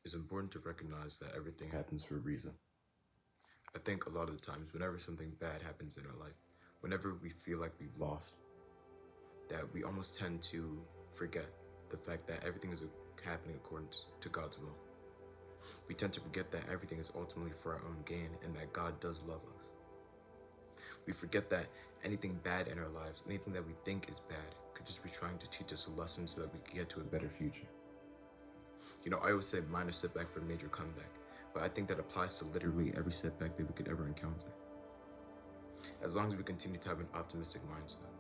It's important to recognize that everything happens for a reason. I think a lot of the times, whenever something bad happens in our life, whenever we feel like we've lost, that we almost tend to forget the fact that everything is happening according to God's will. We tend to forget that everything is ultimately for our own gain and that God does love us. We forget that anything bad in our lives, anything that we think is bad, could just be trying to teach us a lesson so that we can get to a better future. I always say minor setback for major comeback, but I think that applies to literally every setback that we could ever encounter. As long as we continue to have an optimistic mindset,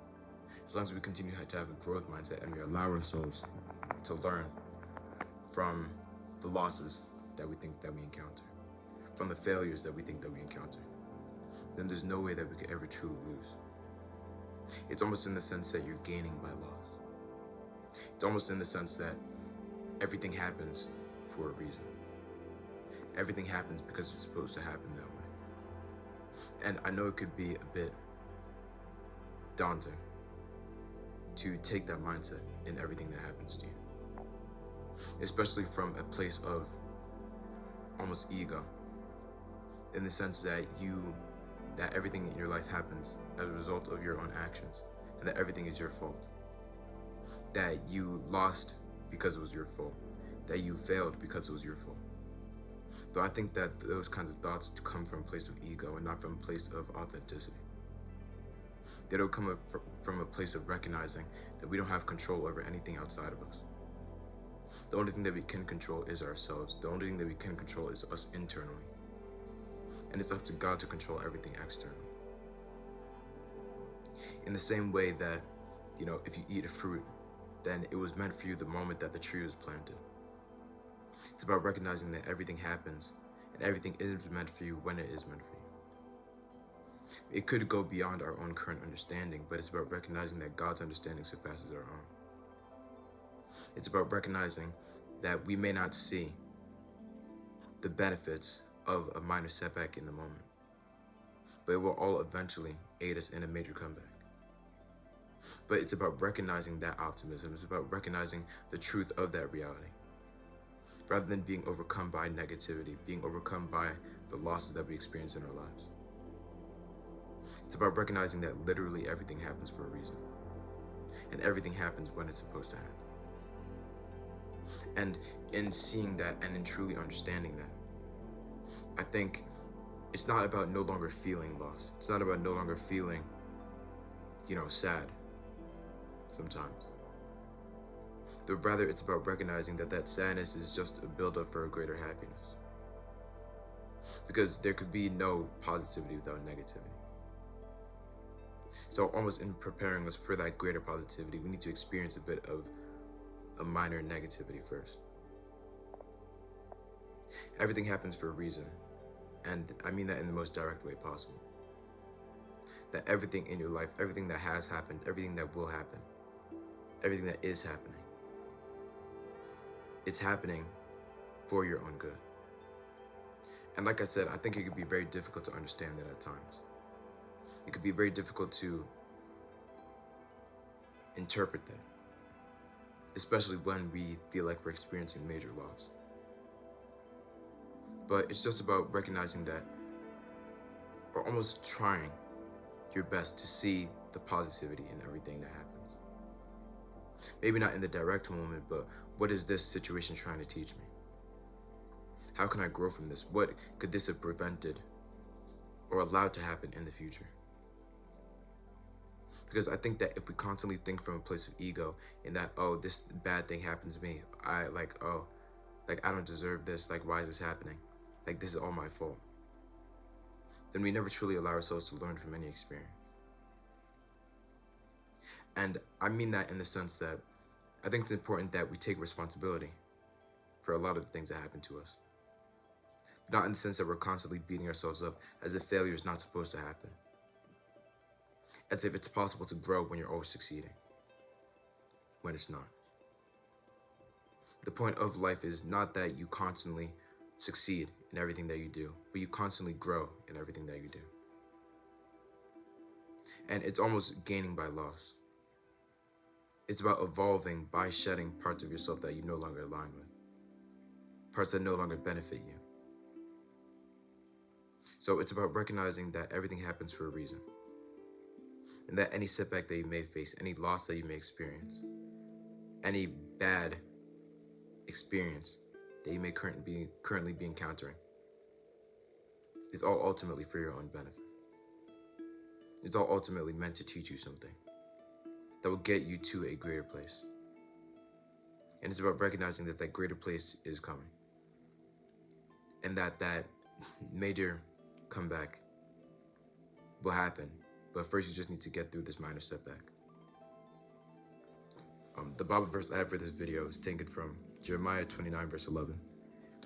as long as we continue to have a growth mindset and we allow ourselves to learn from the losses that we think that we encounter, from the failures that we think that we encounter, then there's no way that we could ever truly lose. It's almost in the sense that you're gaining by loss. It's almost in the sense that everything happens for a reason. Everything happens because it's supposed to happen that way. And I know it could be a bit daunting to take that mindset in everything that happens to you, especially from a place of almost ego, in the sense that everything in your life happens as a result of your own actions, and that everything is your fault, that you lost because it was your fault, that you failed because it was your fault. But I think that those kinds of thoughts come from a place of ego and not from a place of authenticity. They don't come from a place of recognizing that we don't have control over anything outside of us. The only thing that we can control is ourselves. The only thing that we can control is us internally. And it's up to God to control everything externally. In the same way that, if you eat a fruit, then it was meant for you the moment that the tree was planted. It's about recognizing that everything happens and everything is meant for you when it is meant for you. It could go beyond our own current understanding, but it's about recognizing that God's understanding surpasses our own. It's about recognizing that we may not see the benefits of a minor setback in the moment, but it will all eventually aid us in a major comeback. But it's about recognizing that optimism. It's about recognizing the truth of that reality, rather than being overcome by negativity, being overcome by the losses that we experience in our lives. It's about recognizing that literally everything happens for a reason, and everything happens when it's supposed to happen. And in seeing that and in truly understanding that, I think it's not about no longer feeling lost. It's not about no longer feeling, sad sometimes. But rather it's about recognizing that sadness is just a buildup for a greater happiness. Because there could be no positivity without negativity. So almost in preparing us for that greater positivity, we need to experience a bit of a minor negativity first. Everything happens for a reason, and I mean that in the most direct way possible. That everything in your life, everything that has happened, everything that will happen, everything that is happening, it's happening for your own good. And like I said, I think it could be very difficult to understand that at times. It could be very difficult to interpret that, especially when we feel like we're experiencing major loss. But it's just about recognizing that, or almost trying your best to see the positivity in everything that happens. Maybe not in the direct moment, but what is this situation trying to teach me? How can I grow from this? What could this have prevented or allowed to happen in the future? Because I think that if we constantly think from a place of ego in that, this bad thing happens to me, I don't deserve this, why is this happening? This is all my fault. Then we never truly allow ourselves to learn from any experience. And I mean that in the sense that I think it's important that we take responsibility for a lot of the things that happen to us. But not in the sense that we're constantly beating ourselves up as if failure is not supposed to happen. As if it's possible to grow when you're always succeeding, when it's not. The point of life is not that you constantly succeed in everything that you do, but you constantly grow in everything that you do. And it's almost gaining by loss. It's about evolving by shedding parts of yourself that you no longer align with. parts that no longer benefit you. So it's about recognizing that everything happens for a reason, and that any setback that you may face, any loss that you may experience, any bad experience that you may currently be encountering is all ultimately for your own benefit. It's all ultimately meant to teach you something that will get you to a greater place. And it's about recognizing that that greater place is coming, and that that major comeback will happen. But first, you just need to get through this minor setback. The Bible verse I have for this video is taken from Jeremiah 29, verse 11.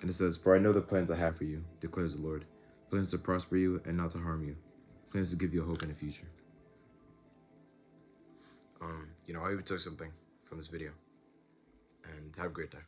And it says, "For I know the plans I have for you, declares the Lord, plans to prosper you and not to harm you, plans to give you a hope in the future." I hope you took something from this video, and have a great day.